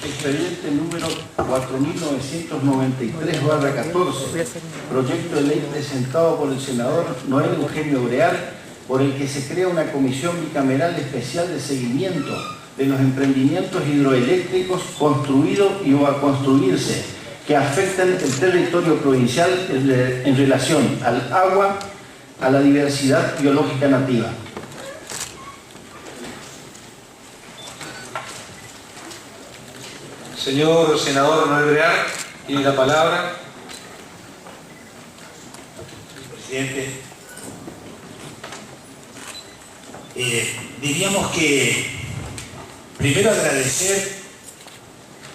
Expediente número 4993/14, proyecto de ley presentado por el senador Noel Eugenio Brear, por el que se crea una comisión bicameral especial de seguimiento de los emprendimientos hidroeléctricos construidos y o a construirse que afectan el territorio provincial en relación al agua, a la diversidad biológica nativa. Señor senador Noel Brear, tiene la palabra. Presidente, diríamos que primero agradecer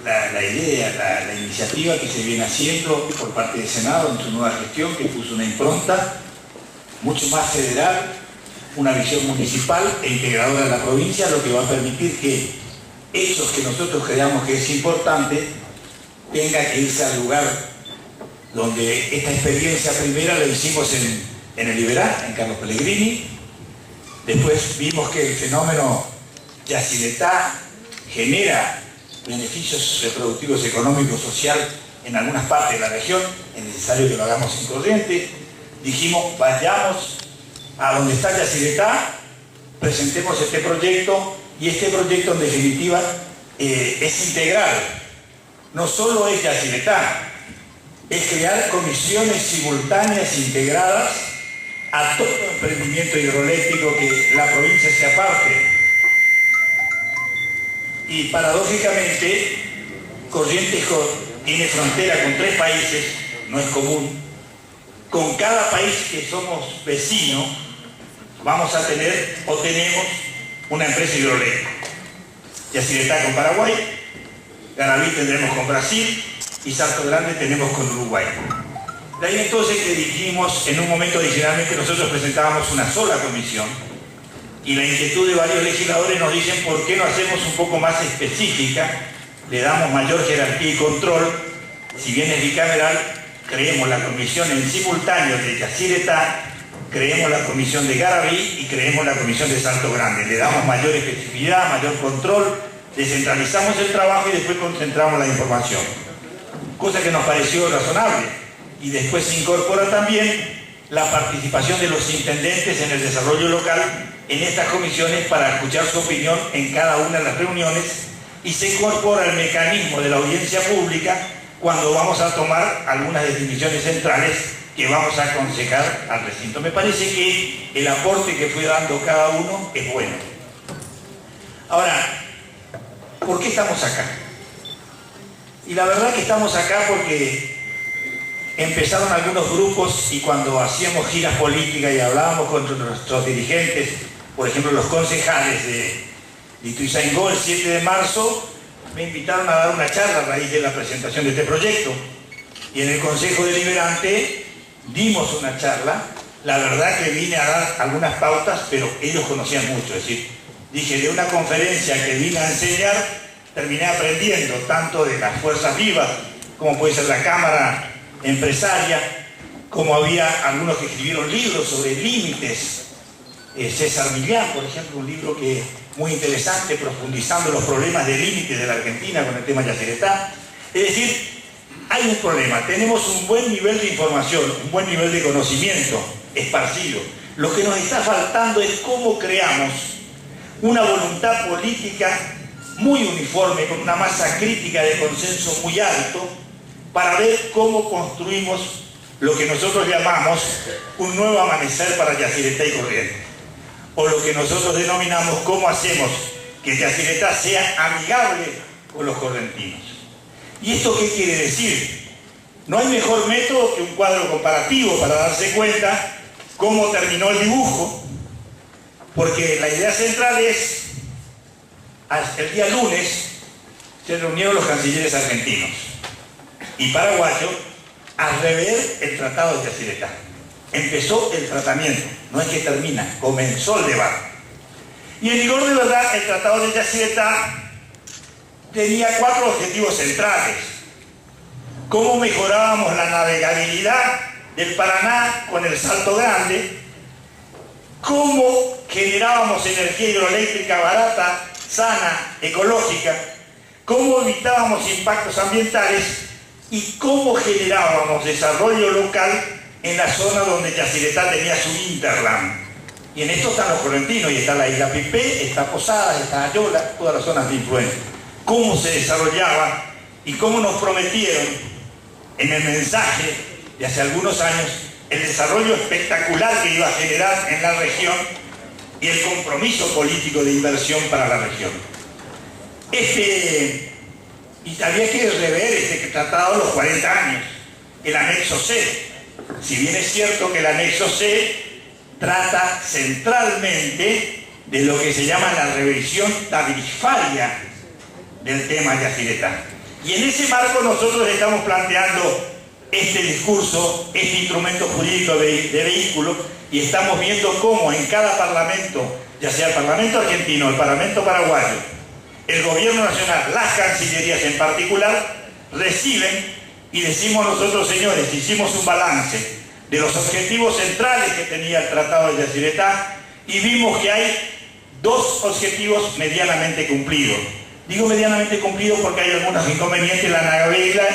la idea, la iniciativa que se viene haciendo por parte del Senado en su nueva gestión, que puso una impronta mucho más federal, una visión municipal e integradora de la provincia, lo que va a permitir que hechos que nosotros creamos que es importante tenga que irse al lugar donde esta experiencia primera la hicimos en el Liberá, en Carlos Pellegrini. Después vimos que el fenómeno Yacyretá genera beneficios reproductivos, económicos, social en algunas partes de la región. Es necesario que lo hagamos en Corrientes. Dijimos, vayamos a donde está Yacyretá, presentemos este proyecto, y este proyecto en definitiva es integral. No solo es Yacyretá, es crear comisiones simultáneas integradas a todo emprendimiento hidroeléctrico que la provincia sea parte. Y paradójicamente, Corrientes tiene frontera con 3 países, no es común. Con cada país que somos vecinos, vamos a tener o tenemos una empresa hidroeléctrica. Yacyretá con Paraguay, Garaví tendremos con Brasil y Salto Grande tenemos con Uruguay. De ahí entonces que dijimos, en un momento originalmente nosotros presentábamos una sola comisión, y la inquietud de varios legisladores nos dicen por qué no hacemos un poco más específica, le damos mayor jerarquía y control. Si bien es bicameral, creemos la comisión en simultáneo de Yacyretá, creemos la comisión de Garaví y creemos la comisión de Salto Grande. Le damos mayor especificidad, mayor control, descentralizamos el trabajo y después concentramos la información. Cosa que nos pareció razonable. Y después se incorpora también la participación de los intendentes en el desarrollo local en estas comisiones para escuchar su opinión en cada una de las reuniones, y se incorpora el mecanismo de la audiencia pública cuando vamos a tomar algunas definiciones centrales que vamos a aconsejar al recinto. Me parece que el aporte que fue dando cada uno es bueno. Ahora, ¿por qué estamos acá? Y la verdad que estamos acá porque empezaron algunos grupos, y cuando hacíamos giras políticas y hablábamos con nuestros dirigentes, por ejemplo los concejales de Ituzaingó, el 7 de marzo, me invitaron a dar una charla a raíz de la presentación de este proyecto. Y en el Consejo Deliberante dimos una charla. La verdad que vine a dar algunas pautas, pero ellos conocían mucho. Es decir, dije, de una conferencia que vine a enseñar, terminé aprendiendo tanto de las fuerzas vivas, como puede ser la Cámara Empresaria, como había algunos que escribieron libros sobre límites. César Millán, por ejemplo, un libro que muy interesante, profundizando los problemas de límites de la Argentina con el tema Yacyretá. Es decir, hay un problema, tenemos un buen nivel de información, un buen nivel de conocimiento esparcido. Lo que nos está faltando es cómo creamos una voluntad política muy uniforme, con una masa crítica de consenso muy alto, para ver cómo construimos lo que nosotros llamamos un nuevo amanecer para Yacyretá y Corrientes, o lo que nosotros denominamos cómo hacemos que Yacyretá sea amigable con los correntinos. ¿Y esto qué quiere decir? No hay mejor método que un cuadro comparativo para darse cuenta cómo terminó el dibujo, porque la idea central es, hasta el día lunes se reunieron los cancilleres argentinos y paraguayos a rever el tratado de Yacyretá. Empezó el tratamiento, no es que termina, comenzó el debate. Y en rigor de verdad, el tratado de Yacyretá tenía 4 objetivos centrales. Cómo mejorábamos la navegabilidad del Paraná con el Salto Grande, cómo generábamos energía hidroeléctrica barata, sana, ecológica, cómo evitábamos impactos ambientales y cómo generábamos desarrollo local en la zona donde Yacyretá tenía su hinterland. Y en esto están los correntinos, y está la isla Pipé, está Posadas, está Ayola, todas las zonas de influencia. Cómo se desarrollaba y cómo nos prometieron en el mensaje de hace algunos años el desarrollo espectacular que iba a generar en la región y el compromiso político de inversión para la región. Y había que rever este tratado a los 40 años, el anexo C. Si bien es cierto que el anexo C trata centralmente de lo que se llama la revisión tarifaria del tema Yacyretá. Y en ese marco nosotros estamos planteando este discurso, este instrumento jurídico de vehículo, y estamos viendo cómo en cada parlamento, ya sea el Parlamento argentino, el Parlamento paraguayo, el Gobierno nacional, las cancillerías en particular, reciben y decimos nosotros, señores, hicimos un balance de los objetivos centrales que tenía el Tratado de Yacyretá y vimos que hay dos objetivos medianamente cumplidos. Digo medianamente cumplidos porque hay algunos inconvenientes en la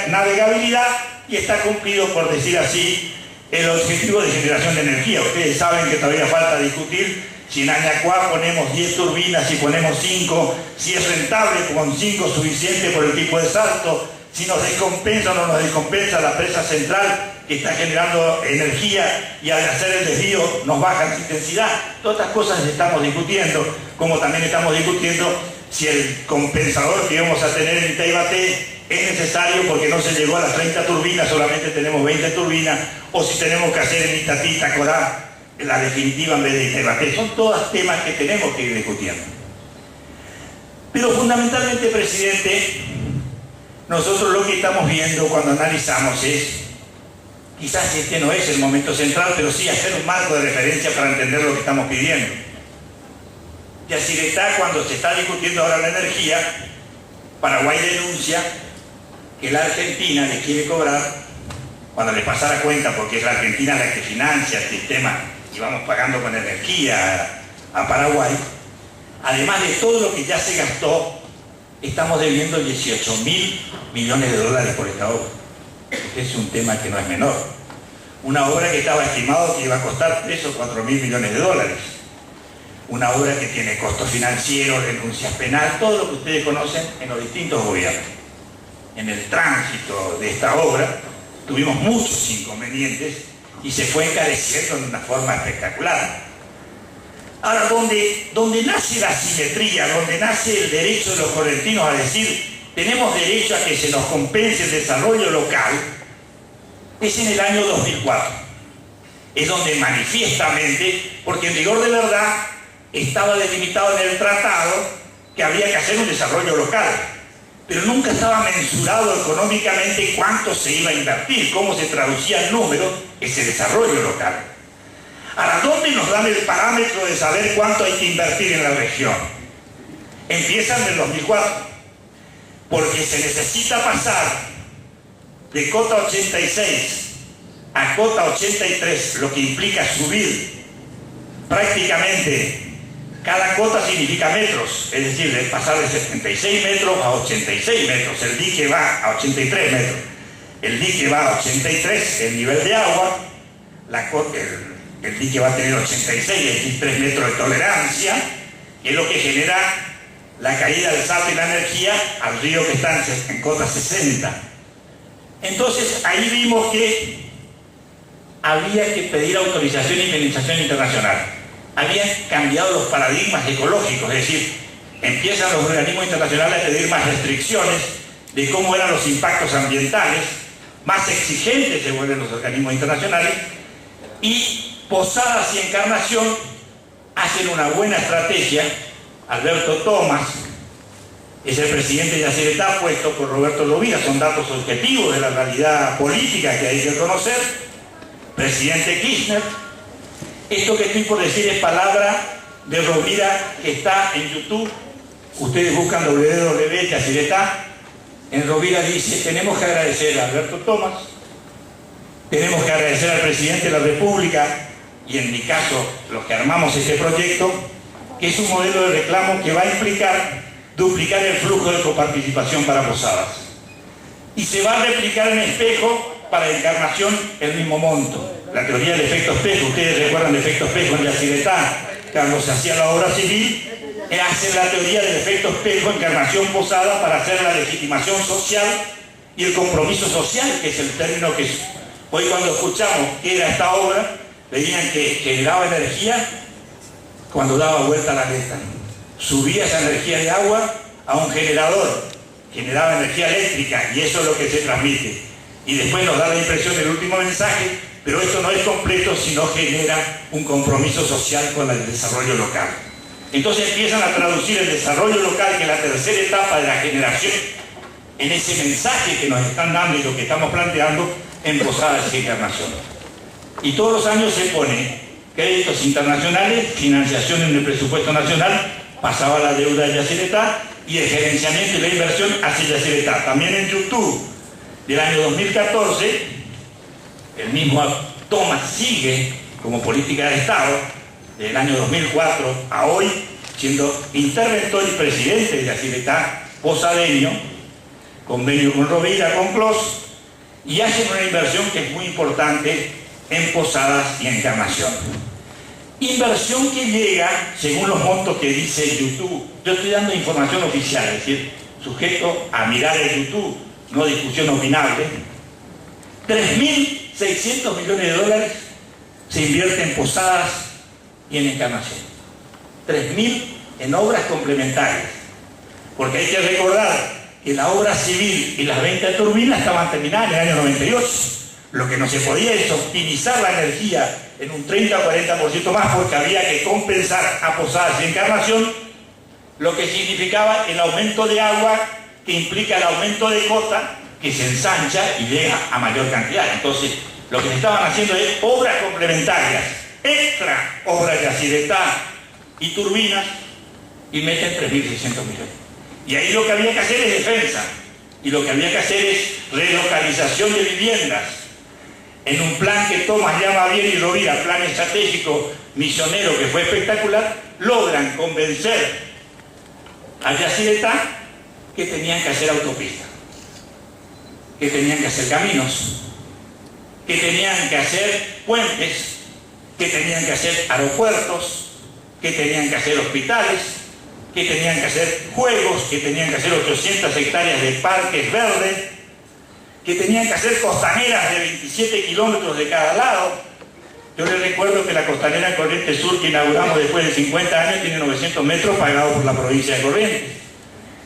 navegabilidad y está cumplido, por decir así, el objetivo de generación de energía. Ustedes saben que todavía falta discutir si en Añacuá ponemos 10 turbinas, si ponemos 5, si es rentable con 5 suficiente por el tipo de salto, si nos descompensa o no nos descompensa la presa central que está generando energía y al hacer el desvío nos baja la intensidad. Todas estas cosas estamos discutiendo, como también estamos discutiendo si el compensador que íbamos a tener en Itaibaté es necesario porque no se llegó a las 30 turbinas, solamente tenemos 20 turbinas, o si tenemos que hacer en Itatí, Tacorá, la definitiva en vez de Itaibaté. Son todos temas que tenemos que ir discutiendo. Pero fundamentalmente, presidente, nosotros lo que estamos viendo cuando analizamos es, quizás este no es el momento central, pero sí hacer un marco de referencia para entender lo que estamos pidiendo. Yacyretá, cuando se está discutiendo ahora la energía, Paraguay denuncia que la Argentina le quiere cobrar, cuando le pasa la cuenta, porque es la Argentina la que financia el sistema y vamos pagando con energía a Paraguay, además de todo lo que ya se gastó, estamos debiendo 18.000 millones de dólares por esta obra. Es un tema que no es menor. Una obra que estaba estimado que iba a costar 3 o 4.000 millones de dólares. Una obra que tiene costos financieros, denuncias penales, todo lo que ustedes conocen en los distintos gobiernos. En el tránsito de esta obra tuvimos muchos inconvenientes y se fue encareciendo de una forma espectacular. Ahora, donde nace la simetría, donde nace el derecho de los correntinos a decir tenemos derecho a que se nos compense el desarrollo local, es en el año 2004. Es donde manifiestamente, porque en rigor de verdad estaba delimitado en el tratado que había que hacer un desarrollo local, pero nunca estaba mensurado económicamente cuánto se iba a invertir, cómo se traducía en números ese desarrollo local. Ahora, ¿dónde nos dan el parámetro de saber cuánto hay que invertir en la región? Empiezan en el 2004, porque se necesita pasar de cota 86 a cota 83, lo que implica subir prácticamente. Cada cota significa metros, es decir, de pasar de 76 metros a 86 metros, el dique va a 83 metros, el dique va a 83, el nivel de agua, el dique va a tener 86, es decir, 3 metros de tolerancia, que es lo que genera la caída del salto y la energía al río que está en cota 60. Entonces ahí vimos que había que pedir autorización y indemnización internacional. Habían cambiado los paradigmas ecológicos, es decir, empiezan los organismos internacionales a pedir más restricciones de cómo eran los impactos ambientales, más exigentes se vuelven los organismos internacionales, y Posadas y Encarnación hacen una buena estrategia. Alberto Tomás es el presidente de Yacyretá, puesto por Roberto Rovira, son datos objetivos de la realidad política que hay que conocer. Presidente Kirchner. Esto que estoy por decir es palabra de Rovira, que está en YouTube. Ustedes buscan www.Yacyretá. En Rovira dice: tenemos que agradecer a Alberto Tomás, tenemos que agradecer al presidente de la República y en mi caso los que armamos este proyecto, que es un modelo de reclamo que va a implicar duplicar el flujo de coparticipación para Posadas. Y se va a replicar en Espejo para Encarnación el mismo monto. La teoría del efecto espejo, ustedes recuerdan el efecto espejo en Yacyretá, cuando se hacía la obra civil, hace la teoría del efecto espejo en Encarnación Posada para hacer la legitimación social y el compromiso social, que es el término que hoy cuando escuchamos qué era esta obra, veían que generaba energía cuando daba vuelta a la aleta. Subía esa energía de agua a un generador, generaba energía eléctrica, y eso es lo que se transmite. Y después nos da la impresión del último mensaje, pero esto no es completo si no genera un compromiso social con el desarrollo local. Entonces empiezan a traducir el desarrollo local, que es la tercera etapa de la generación, en ese mensaje que nos están dando y lo que estamos planteando en Posadas y Encarnación. Y todos los años se pone créditos internacionales, financiación en el presupuesto nacional, pasaba la deuda de Yacyretá y el gerenciamiento y la inversión hacia Yacyretá. También en YouTube del año 2014, el mismo toma sigue como política de Estado del año 2004 a hoy, siendo interventor y presidente de Yacyretá posadeño, convenio con Rovira, con Clos, y hacen una inversión que es muy importante en Posadas y Encarnación. Inversión que llega, según los montos que dice YouTube, yo estoy dando información oficial, es decir, sujeto a mirar el YouTube, no discusión opinable, 3.600 millones de dólares se invierte en Posadas y en Encarnación. 3.000 en obras complementarias, porque hay que recordar que la obra civil y las 20 turbinas estaban terminadas en el año 98. Lo que no se podía es optimizar la energía en un 30 o 40% más, porque había que compensar a Posadas y Encarnación, lo que significaba el aumento de agua, que implica el aumento de cota, que se ensancha y llega a mayor cantidad. Entonces, lo que se estaban haciendo es obras complementarias, extra obras de Yacyretá y turbinas, y meten 3.600 millones. Y ahí lo que había que hacer es defensa, y lo que había que hacer es relocalización de viviendas, en un plan que Tomás llama bien y Rovira, plan estratégico misionero, que fue espectacular. Logran convencer a Yacyretá que tenían que hacer autopistas, que tenían que hacer caminos, que tenían que hacer puentes, que tenían que hacer aeropuertos, que tenían que hacer hospitales, que tenían que hacer juegos, que tenían que hacer 800 hectáreas de parques verdes, que tenían que hacer costaneras de 27 kilómetros de cada lado. Yo les recuerdo que la costanera en Corrientes Sur, que inauguramos después de 50 años, tiene 900 metros pagados por la provincia de Corrientes.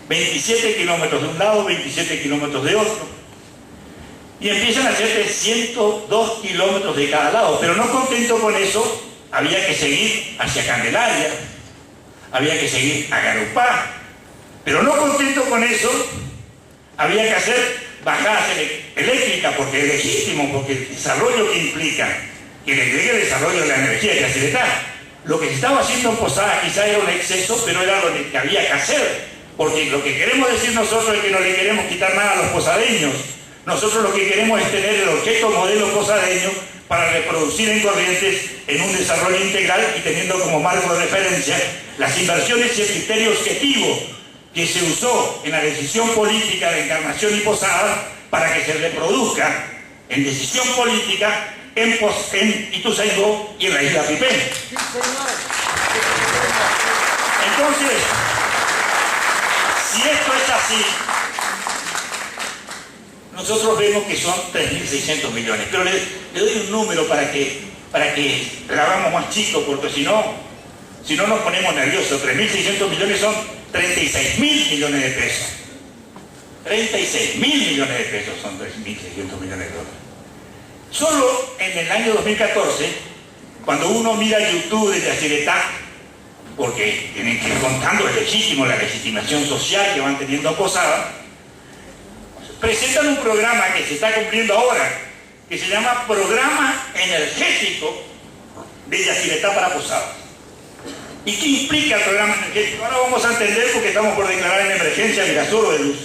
27 kilómetros de un lado, 27 kilómetros de otro. Y empiezan a hacer 102 kilómetros de cada lado. Pero no contento con eso, había que seguir hacia Candelaria, había que seguir a Garupá. Pero no contento con eso, había que hacer bajadas eléctricas, porque es legítimo, porque el desarrollo que implica que le llegue el desarrollo de la energía de Yacyretá. Lo que se estaba haciendo en Posadas quizá era un exceso, pero era lo que había que hacer, porque lo que queremos decir nosotros es que no le queremos quitar nada a los posadeños. Nosotros lo que queremos es tener el objeto modelo posadeño para reproducir en Corrientes en un desarrollo integral, y teniendo como marco de referencia las inversiones y el criterio objetivo que se usó en la decisión política de Encarnación y Posadas para que se reproduzca en decisión política en Ituzaingó y en la isla Pipén. Entonces, si esto es así, nosotros vemos que son 3.600 millones, pero le doy un número para que la hagamos más chico, porque si no nos ponemos nerviosos. 3.600 millones son 36.000 millones de pesos. 36.000 millones de pesos son 3.600 millones de dólares. Solo en el año 2014, cuando uno mira YouTube de Yacyretá, porque tienen que ir contando, es legítimo la legitimación social que van teniendo Posadas, presentan un programa que se está cumpliendo ahora, que se llama Programa Energético de Yacyretá para Posadas. ¿Y qué implica el programa energético? Ahora vamos a entender, porque estamos por declarar en emergencia Mirasol de luz.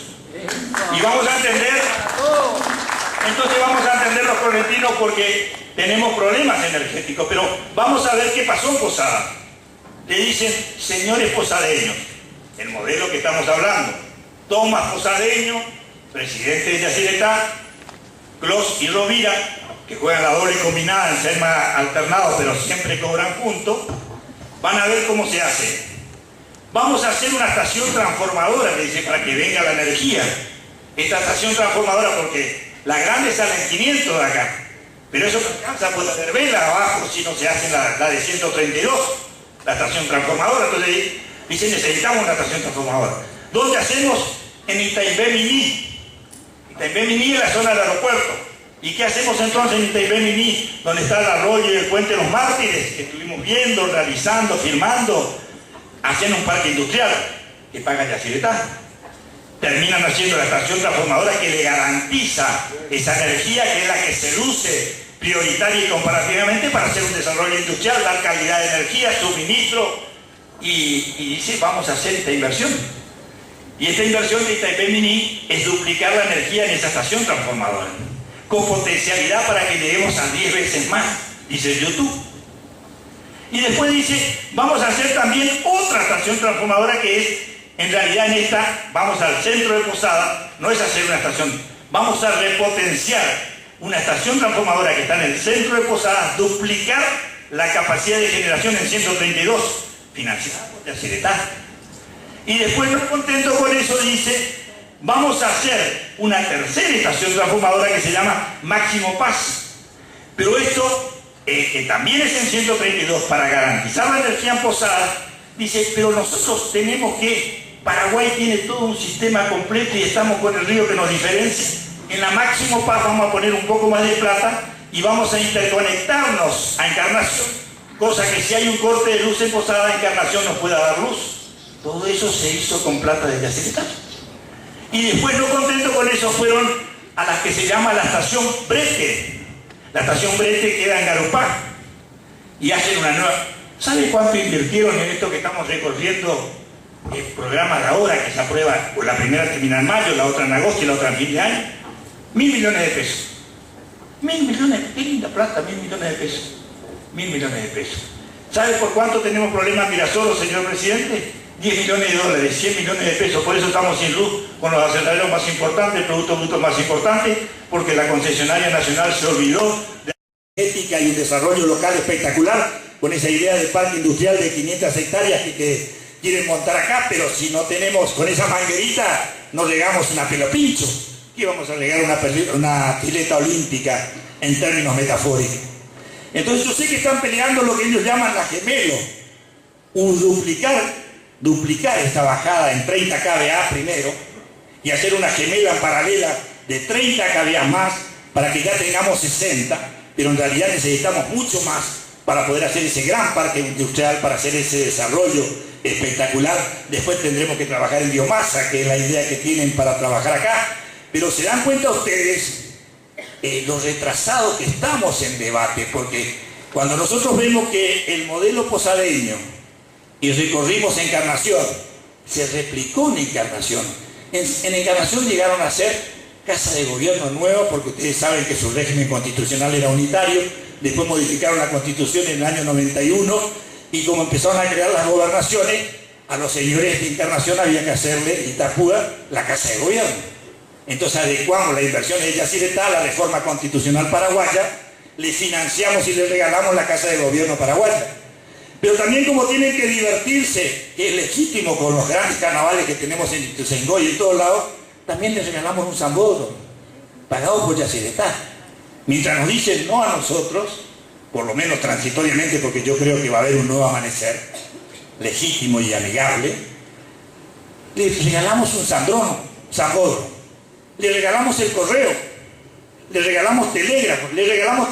Y vamos a entender Entonces vamos a entender los correntinos porque tenemos problemas energéticos, pero vamos a ver qué pasó en Posada. Le dicen, señores posadeños, el modelo que estamos hablando, Tomás Posadeño, presidente de Yacyretá, Clos y Rovira, que juegan la doble combinada en ser más alternados, pero siempre cobran juntos, van a ver cómo se hace. Vamos a hacer una estación transformadora, le dice, para que venga la energía. Esta estación transformadora, porque la grande sale en 500 de acá, pero eso no alcanza, puede haber vela abajo si no se hace la de 132, la estación transformadora. Entonces dice, necesitamos una estación transformadora. ¿Dónde hacemos? En Itaimbé Miní. Itaimbé Miní es la zona del aeropuerto. ¿Y qué hacemos entonces en Itaimbé Miní, donde está el arroyo y el puente de los Mártires, que estuvimos viendo, realizando, filmando, haciendo un parque industrial que paga Yacyretá? Terminan haciendo la estación transformadora que le garantiza esa energía, que es la que se luce prioritaria y comparativamente para hacer un desarrollo industrial, dar calidad de energía, suministro, y dice, vamos a hacer esta inversión. Y esta inversión de Itaimbé Miní es duplicar la energía en esa estación transformadora, con potencialidad para que lleguemos a 10 veces más, dice YouTube. Y después dice, vamos a hacer también otra estación transformadora que es, en realidad en esta, vamos al centro de Posada, no es hacer una estación, vamos a repotenciar una estación transformadora que está en el centro de Posada, duplicar la capacidad de generación en 132, financiada por Yacyretá. Y después, no contento con eso, dice, vamos a hacer una tercera estación transformadora que se llama Máximo Paz. Pero esto, que también es en 132, para garantizar la energía en Posada, dice, pero nosotros tenemos que, Paraguay tiene todo un sistema completo y estamos con el río que nos diferencia. En la Máximo Paz vamos a poner un poco más de plata y vamos a interconectarnos a Encarnación, cosa que si hay un corte de luz en Posada, Encarnación nos pueda dar luz. Todo eso se hizo con plata de Yacyretá. Y después, no contento con eso, fueron a las que se llama la estación Brete. La estación Brete queda en Garupá y hacen una nueva. ¿Sabe cuánto invirtieron en esto que estamos recorriendo? El programa de ahora que se aprueba, la primera termina en mayo, la otra en agosto y la otra en fin de año. 1.000 millones de pesos. 1.000 millones, qué linda plata, 1.000 millones de pesos. 1.000 millones de pesos. ¿Sabe por cuánto tenemos problemas en Mirasolo, señor presidente? 10 millones de dólares, 100 millones de pesos. Por eso estamos sin luz con los aceleradores más importantes, el Producto Bruto más importante, porque la concesionaria nacional se olvidó de la ética y un desarrollo local espectacular con esa idea de parque industrial de 500 hectáreas que quieren montar acá, pero si no tenemos con esa manguerita, no regamos una pelopincho. ¿Qué vamos a regar una pileta olímpica en términos metafóricos? Entonces yo sé que están peleando lo que ellos llaman la gemelo, duplicar esta bajada en 30 kVA primero y hacer una gemela paralela de 30 kVA más para que ya tengamos 60, pero en realidad necesitamos mucho más para poder hacer ese gran parque industrial, para hacer ese desarrollo espectacular. Después tendremos que trabajar en biomasa, que es la idea que tienen para trabajar acá. Pero se dan cuenta ustedes lo retrasados que estamos en debate, porque cuando nosotros vemos que el modelo posadeño y recorrimos Encarnación, se replicó en Encarnación. En Encarnación llegaron a ser casa de gobierno nueva, porque ustedes saben que su régimen constitucional era unitario. Después modificaron la Constitución en el año 91 y como empezaron a crear las gobernaciones, a los señores de Encarnación había que hacerle Itapúa la casa de gobierno. Entonces adecuamos la inversión de Yacyretá a la reforma constitucional paraguaya, le financiamos y le regalamos la casa de gobierno paraguaya. Pero también, como tienen que divertirse, que es legítimo con los grandes carnavales que tenemos en Ituzaingó y en todos lados, también les regalamos un zambódromo pagado por Yacyretá. Mientras nos dicen no a nosotros, por lo menos transitoriamente, porque yo creo que va a haber un nuevo amanecer legítimo y amigable, les regalamos un zambódromo, le regalamos el correo, le regalamos telégrafos, le regalamos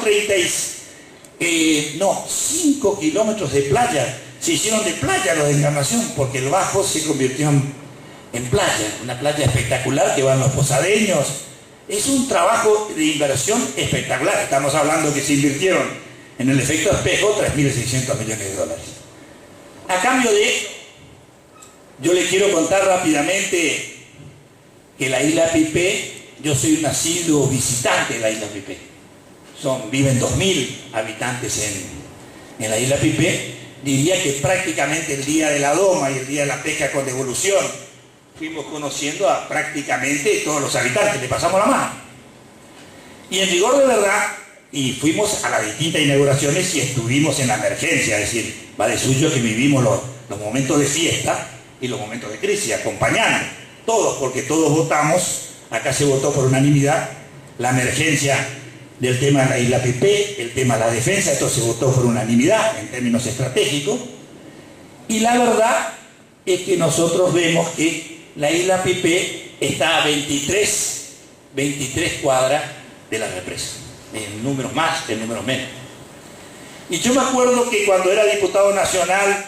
5 kilómetros de playa. Se hicieron de playa los de Encarnación, porque el Bajo se convirtió en playa, una playa espectacular que van los posadeños. Es un trabajo de inversión espectacular. Estamos hablando que se invirtieron en el efecto espejo 3.600 millones de dólares. A cambio de esto, yo les quiero contar rápidamente que la isla Pipé yo soy un asiduo visitante de la isla Pipé. Viven 2000 habitantes en la isla Pipé. Diría que prácticamente el día de la doma y el día de la pesca con devolución fuimos conociendo a prácticamente todos los habitantes, le pasamos la mano. Y en rigor de verdad, y fuimos a las distintas inauguraciones y estuvimos en la emergencia, es decir, va de suyo que vivimos los momentos de fiesta y los momentos de crisis, acompañando, todos, porque todos votamos, acá se votó por unanimidad, la emergencia del tema de la isla Pipé, el tema de la defensa, esto se votó por unanimidad en términos estratégicos, y la verdad es que nosotros vemos que la isla Pipé está a 23 cuadras de la represa, en números más, en números menos. Y yo me acuerdo que cuando era diputado nacional,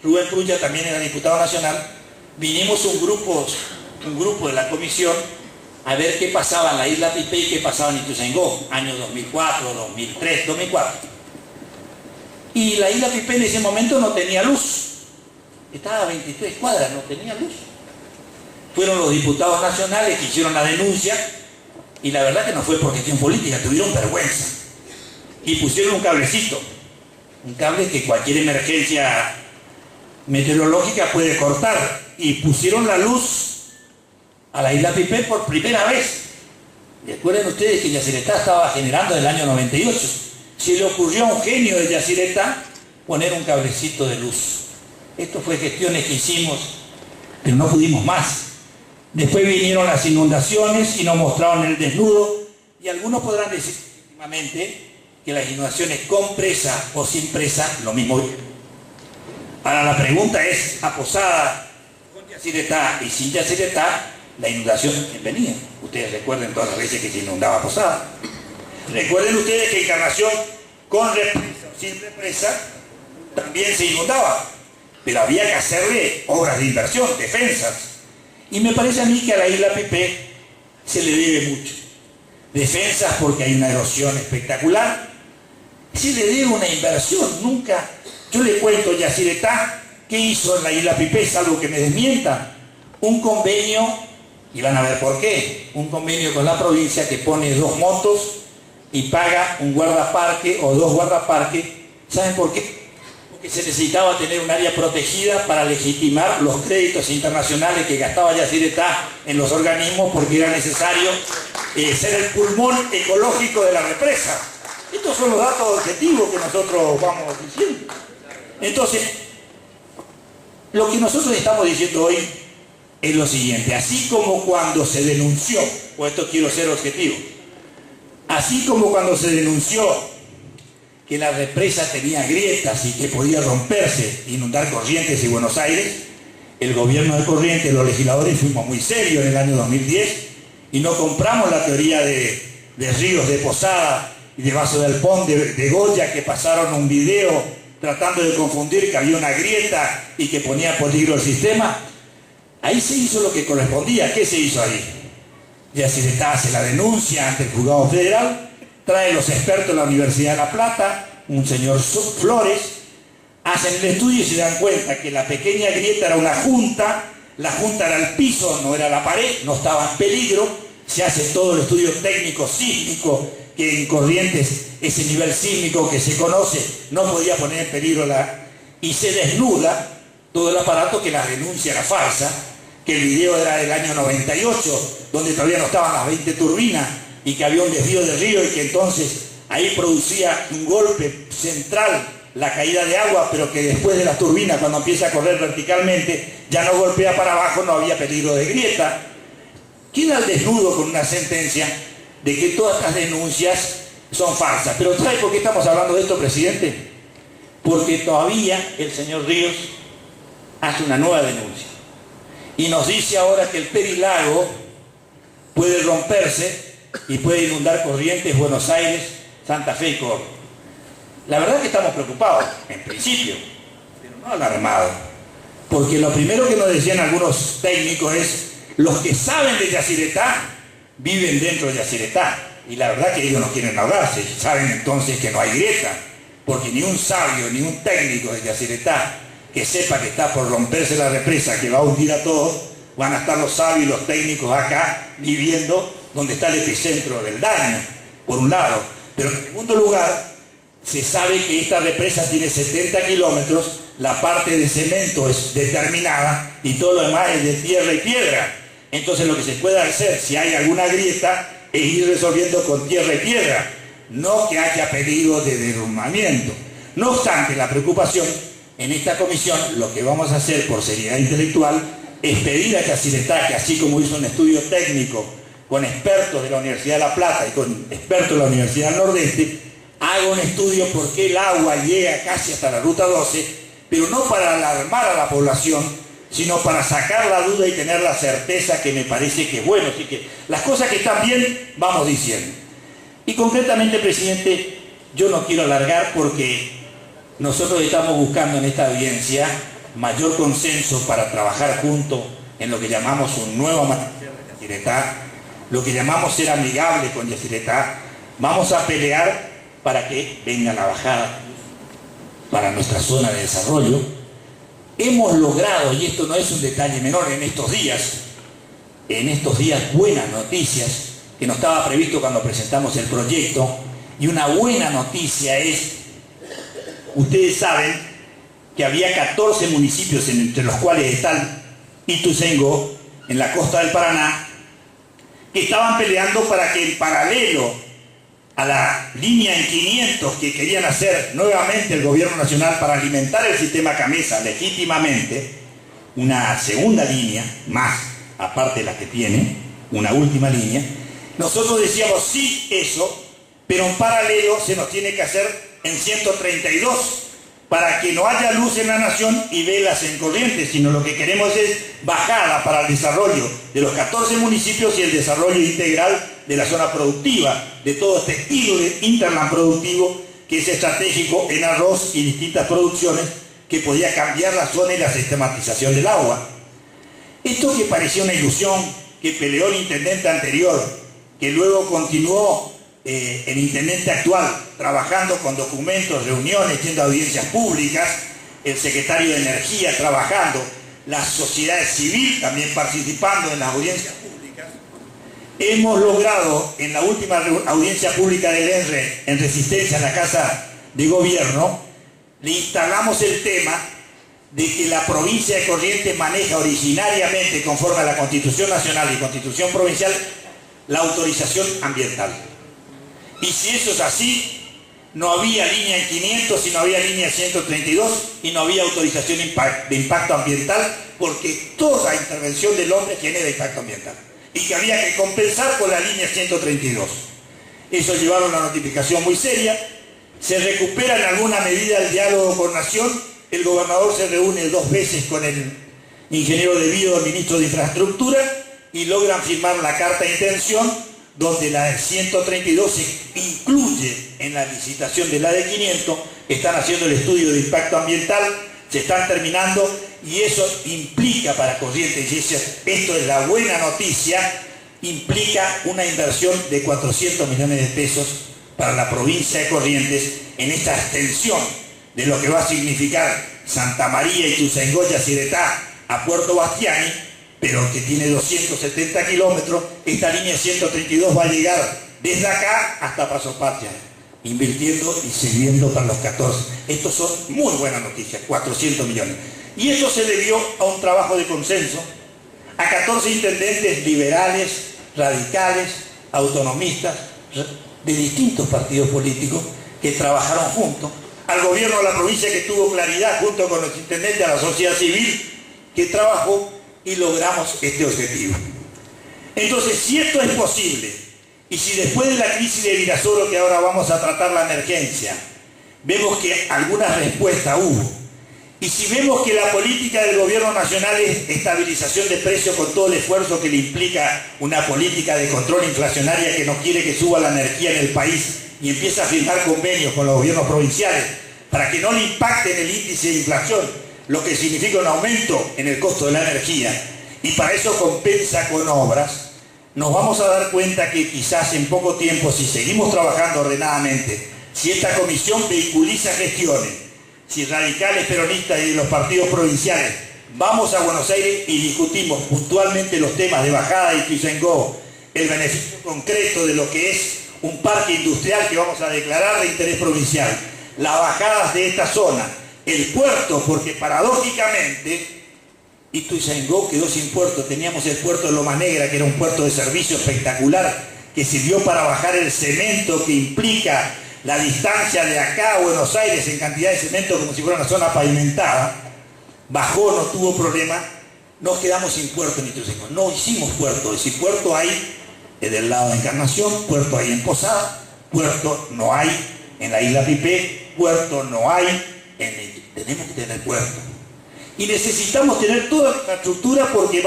Rubén Prulla también era diputado nacional, vinimos un grupo de la comisión a ver qué pasaba en la isla Pipé y qué pasaba en Ituzaingó, año 2004, 2003, 2004. Y la isla Pipé en ese momento no tenía luz, estaba a 23 cuadras, no tenía luz. Fueron los diputados nacionales que hicieron la denuncia y la verdad que no fue por gestión política, tuvieron vergüenza. Y pusieron un cablecito, un cable que cualquier emergencia meteorológica puede cortar, y pusieron la luz a la isla Pipé por primera vez. Recuerden ustedes que Yacyretá estaba generando en el año 98. Se le ocurrió a un genio de Yacyretá poner un cablecito de luz. Esto fue gestiones que hicimos, pero no pudimos más. Después vinieron las inundaciones y nos mostraron el desnudo, y algunos podrán decir legítimamente que las inundaciones con presa o sin presa, lo mismo. Ahora la pregunta es, a Posada, con Yacyretá y sin Yacyretá, la inundación venía. Ustedes recuerden todas las veces que se inundaba Posada. Recuerden ustedes que Encarnación, con represa o sin represa, también se inundaba. Pero había que hacerle obras de inversión, defensas. Y me parece a mí que a la isla Pipé se le debe mucho. Defensas porque hay una erosión espectacular. Se le debe una inversión, nunca. Yo le cuento, Yacyretá, ¿qué hizo en la isla Pipé? Salvo que me desmientan. Un convenio, y van a ver por qué, un convenio con la provincia que pone 2 motos y paga un guardaparque o 2 guardaparques. ¿Saben por qué? Porque se necesitaba tener un área protegida para legitimar los créditos internacionales que gastaba Yacyretá en los organismos, porque era necesario ser el pulmón ecológico de la represa. Estos son los datos objetivos que nosotros vamos diciendo. Entonces, lo que nosotros estamos diciendo hoy es lo siguiente: así como cuando se denunció, o esto quiero ser objetivo, así como cuando se denunció que la represa tenía grietas y que podía romperse, inundar Corrientes y Buenos Aires, el gobierno de Corrientes, los legisladores fuimos muy serios en el año 2010 y no compramos la teoría de Ríos, de Posada y de Vaso del Pont, de Goya, que pasaron un video tratando de confundir que había una grieta y que ponía en peligro el sistema. Ahí se hizo lo que correspondía. ¿Qué se hizo ahí? Yacyretá hace la denuncia ante el juzgado federal, trae los expertos de la Universidad de La Plata, un señor Flores, hacen el estudio y se dan cuenta que la pequeña grieta era una junta, la junta era el piso, no era la pared, no estaba en peligro, se hace todo el estudio técnico sísmico, que en Corrientes ese nivel sísmico que se conoce no podía poner en peligro y se desnuda todo el aparato, que la denuncia era falsa, que el video era del año 98, donde todavía no estaban las 20 turbinas y que había un desvío del río y que entonces ahí producía un golpe central la caída de agua, pero que después de las turbinas, cuando empieza a correr verticalmente, ya no golpea para abajo, no había peligro de grieta. Queda al desnudo con una sentencia de que todas estas denuncias son falsas. Pero ¿sabe por qué estamos hablando de esto, presidente? Porque todavía el señor Ríos hace una nueva denuncia y nos dice ahora que el Perilago puede romperse y puede inundar Corrientes, Buenos Aires, Santa Fe y Córdoba. La verdad es que estamos preocupados, en principio, pero no alarmados, porque lo primero que nos decían algunos técnicos es: los que saben de Yacyretá viven dentro de Yacyretá, y la verdad que ellos no quieren ahogarse, saben entonces que no hay grieta, porque ni un sabio, ni un técnico de Yacyretá que sepa que está por romperse la represa, que va a hundir a todos, van a estar los sabios y los técnicos acá viviendo donde está el epicentro del daño, por un lado. Pero en segundo lugar, se sabe que esta represa tiene 70 kilómetros, la parte de cemento es determinada y todo lo demás es de tierra y piedra. Entonces lo que se puede hacer, si hay alguna grieta, es ir resolviendo con tierra y piedra, no que haya peligro de derrumbamiento. No obstante, la preocupación en esta comisión, lo que vamos a hacer por seriedad intelectual, es pedir a Yacyretá, que así como hizo un estudio técnico con expertos de la Universidad de La Plata y con expertos de la Universidad del Nordeste, haga un estudio por qué el agua llega casi hasta la Ruta 12, pero no para alarmar a la población, sino para sacar la duda y tener la certeza, que me parece que es bueno. Así que las cosas que están bien, vamos diciendo. Y concretamente, presidente, yo no quiero alargar porque nosotros estamos buscando en esta audiencia mayor consenso para trabajar juntos en lo que llamamos un nuevo amanecer de Yacyretá, lo que llamamos ser amigable con Yacyretá. Vamos a pelear para que venga la bajada para nuestra zona de desarrollo. Hemos logrado, y esto no es un detalle menor, en estos días buenas noticias, que no estaba previsto cuando presentamos el proyecto, y una buena noticia es, ustedes saben que había 14 municipios, entre los cuales está Ituzaingó, en la costa del Paraná, que estaban peleando para que en paralelo a la línea en 500 que querían hacer nuevamente el gobierno nacional para alimentar el sistema Camesa legítimamente, una segunda línea más, aparte de la que tiene, una última línea, nosotros decíamos sí eso, pero en paralelo se nos tiene que hacer en 132 para que no haya luz en la nación y velas en Corrientes, sino lo que queremos es bajada para el desarrollo de los 14 municipios y el desarrollo integral de la zona productiva, de todo este estilo de interland productivo que es estratégico en arroz y distintas producciones, que podía cambiar la zona y la sistematización del agua. Esto que parecía una ilusión, que peleó el intendente anterior, que luego continuó el intendente actual, trabajando con documentos, reuniones, yendo a audiencias públicas, el secretario de Energía trabajando, la sociedad civil también participando en las audiencias públicas. Hemos logrado en la última audiencia pública del ENRE, en Resistencia, en la Casa de Gobierno, le instalamos el tema de que la provincia de Corrientes maneja originariamente, conforme a la Constitución Nacional y Constitución Provincial, la autorización ambiental. Y si eso es así, no había línea en 500 y no había línea en 132 y no había autorización de impacto ambiental, porque toda intervención del hombre genera impacto ambiental y que había que compensar con la línea 132. Eso llevaron una notificación muy seria. Se recupera en alguna medida el diálogo con Nación. El gobernador se reúne 2 veces con el ingeniero De Vido, el ministro de Infraestructura, y logran firmar la carta de intención donde la de 132 se incluye en la licitación de la de 500, que están haciendo el estudio de impacto ambiental, se están terminando, y eso implica para Corrientes, y esto es la buena noticia, implica una inversión de 400 millones de pesos para la provincia de Corrientes en esta extensión de lo que va a significar Santa María, Ituzaingó, Yacyretá a Puerto Bastiani, pero que tiene 270 kilómetros. Esta línea 132 va a llegar desde acá hasta Paso Patria, invirtiendo y sirviendo para los 14. Estos son muy buenas noticias, 400 millones. Y eso se debió a un trabajo de consenso, a 14 intendentes liberales, radicales, autonomistas, de distintos partidos políticos que trabajaron juntos, al gobierno de la provincia, que tuvo claridad junto con los intendentes, a la sociedad civil que trabajó, y logramos este objetivo. Entonces, si esto es posible, y si después de la crisis de Virasoro, que ahora vamos a tratar la emergencia, vemos que alguna respuesta hubo, y si vemos que la política del gobierno nacional es estabilización de precios con todo el esfuerzo que le implica una política de control inflacionaria que no quiere que suba la energía en el país, y empieza a firmar convenios con los gobiernos provinciales para que no le impacte en el índice de inflación, lo que significa un aumento en el costo de la energía, y para eso compensa con obras, nos vamos a dar cuenta que quizás en poco tiempo, si seguimos trabajando ordenadamente, si esta comisión vehiculiza gestiones, si radicales, peronistas y los partidos provinciales vamos a Buenos Aires y discutimos puntualmente los temas de bajada de Ituzaingó, el beneficio concreto de lo que es un parque industrial que vamos a declarar de interés provincial, las bajadas de esta zona, el puerto, porque paradójicamente Ituzaingó quedó sin puerto. Teníamos el puerto de Loma Negra, que era un puerto de servicio espectacular, que sirvió para bajar el cemento que implica la distancia de acá a Buenos Aires en cantidad de cemento como si fuera una zona pavimentada. Bajó, no tuvo problema. Nos quedamos sin puerto en Ituzaingó. No hicimos puerto. Si puerto hay del lado de Encarnación, puerto hay en Posada, puerto no hay en la isla Pipé, puerto no hay en... Tenemos que tener puerto. Y necesitamos tener toda la infraestructura porque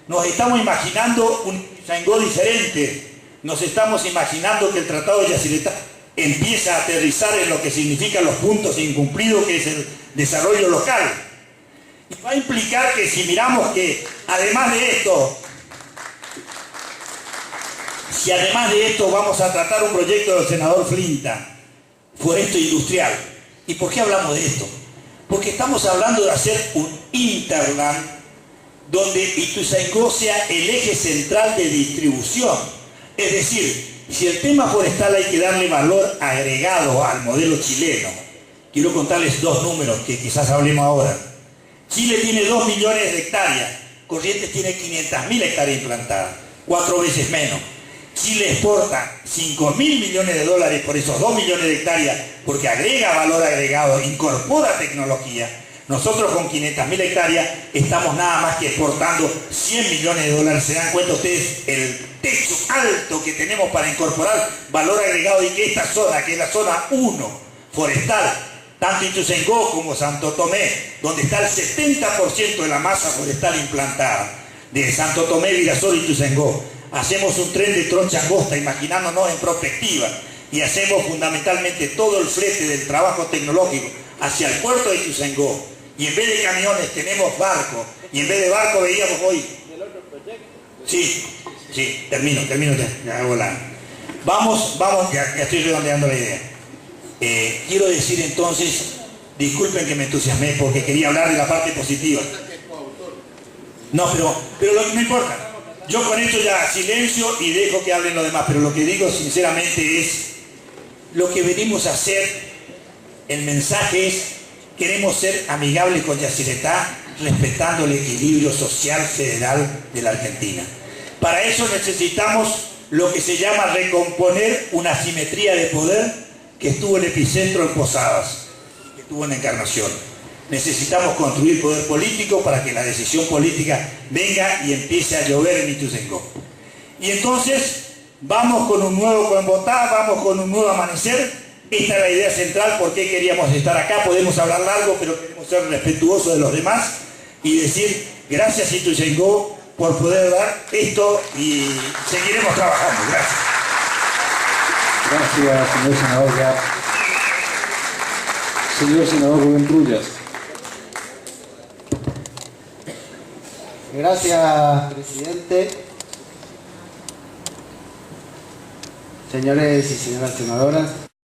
nos estamos imaginando un Ituzaingó diferente. Nos estamos imaginando que el Tratado de Yacyretá empieza a aterrizar en lo que significan los puntos incumplidos, que es el desarrollo local. Y va a implicar que si miramos que además de esto vamos a tratar un proyecto del senador Flinta, Foresto Industrial. ¿Y por qué hablamos de esto? Porque estamos hablando de hacer un Interland donde Ituzaingó sea el eje central de distribución. Es decir, si el tema forestal hay que darle valor agregado al modelo chileno, quiero contarles dos números que quizás hablemos ahora. Chile tiene 2 millones de hectáreas, Corrientes tiene 500.000 hectáreas implantadas, 4 veces menos. Chile exporta 5.000 millones de dólares por esos 2 millones de hectáreas porque agrega valor agregado, incorpora tecnología. Nosotros con 500.000 hectáreas estamos nada más que exportando 100 millones de dólares. ¿Se dan cuenta ustedes el techo alto que tenemos para incorporar valor agregado? Y que esta zona, que es la zona 1 forestal, tanto Ituzaingó como Santo Tomé, donde está el 70% de la masa forestal implantada, de Santo Tomé, Virasoro y Ituzaingó, hacemos un tren de troncha angosta, imaginándonos en perspectiva, y hacemos fundamentalmente todo el flete del trabajo tecnológico hacia el puerto de Ituzaingó, y en vez de camiones tenemos barcos, y en vez de barco veíamos hoy... Sí, termino, ya hago la... Vamos, ya estoy redondeando la idea. Quiero decir entonces, disculpen que me entusiasmé porque quería hablar de la parte positiva. No, pero no importa. Yo con esto ya silencio y dejo que hablen los demás, pero lo que digo sinceramente es lo que venimos a hacer. El mensaje es: queremos ser amigables con Yacyretá, respetando el equilibrio social federal de la Argentina. Para eso necesitamos lo que se llama recomponer una asimetría de poder que estuvo en el epicentro en Posadas, que estuvo en Encarnación. Necesitamos construir poder político para que la decisión política venga y empiece a llover en Ituzaingó. Y entonces vamos con un nuevo Convotá, vamos con un nuevo amanecer. Esta es la idea central, por qué queríamos estar acá. Podemos hablar largo, pero queremos ser respetuosos de los demás y decir gracias Ituzaingó por poder dar esto y seguiremos trabajando. Gracias. Gracias, señor senador. Señor senador Rubén Rullas. Gracias, presidente. Señores y señoras senadoras.